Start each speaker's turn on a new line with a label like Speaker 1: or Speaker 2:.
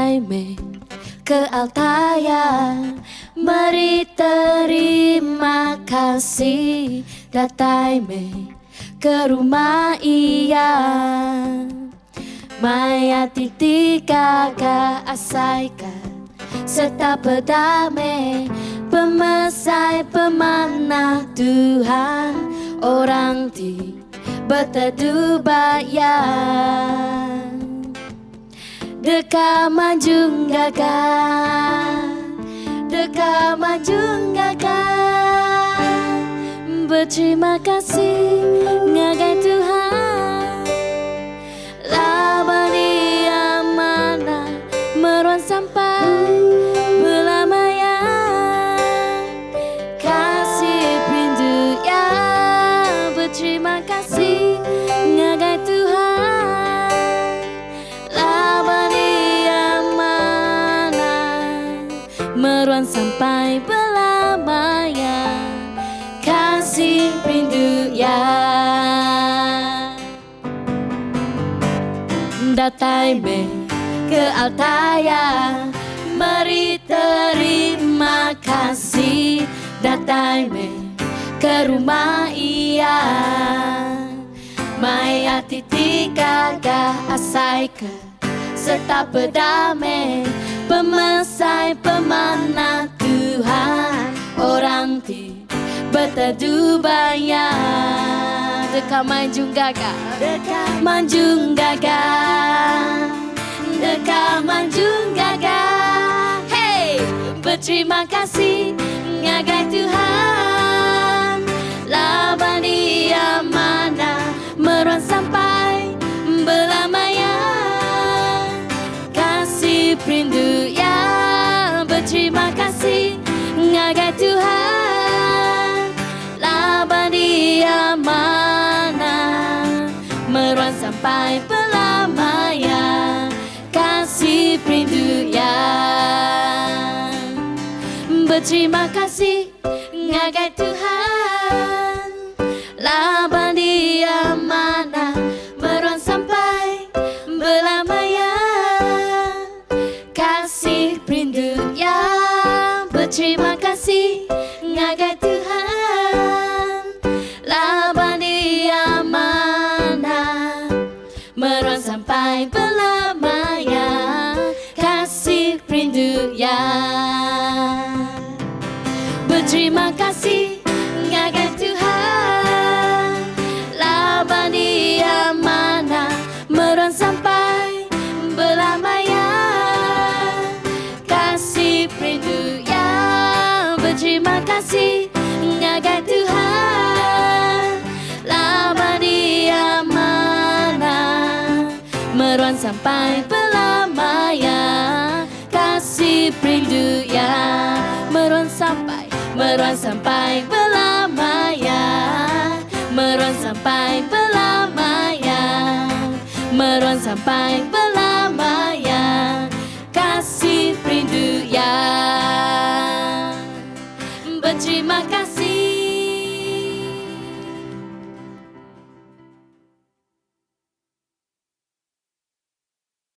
Speaker 1: Datang ke Altaya, mari terima kasih. Datang ke rumah ia, Maya titik kakak asaika, serta pedame pemesai pemanah Tuhan, orang di berteduh bayan. Deka Manjung Gagah, Deka Manjung Gagah, berterima kasih ngagai Tuhan. Laba dia mana meruan sampai belamaya, kasih perindu ya, berterima kasih ngagai Tuhan. Meruan sampai belamaya, kasih rindu ya. Datang ke Altaya, mari terima kasih. Datang ke rumah ia, Maya titik kakak asaika, serta pedame pemesai pemanah Tuhan, orang di berteduh bayan. Deka Manjung Gagah, Deka Manjung Gagah, Deka Manjung Gagah, hey, berterima kasih ngagai Tuhan. Laba dia mana meruan sampai belamaya, kasih perindu ya, berterima kasih ngagai Tuhan. Laba dia mana meruan sampai belamaya, kasih perindu ya, berterima kasih ngagai Tuhan. Laba dia mana meruan sampai belamaya, kasih perindu ya, berterima kasih ngagai Tuhan. Laba dia mana meruan sampai belamaya, kasih perindu ya, berterima kasih ngagai Tuhan. Laba dia mana meruan sampai belamaya, kasih perindu ya, berterima kasih ngagai Tuhan. Laba dia mana meruan sampai belamaya, kasih perindu ya, meruan sampai belamaya, meruan sampai belamaya, meruan sampai belamaya.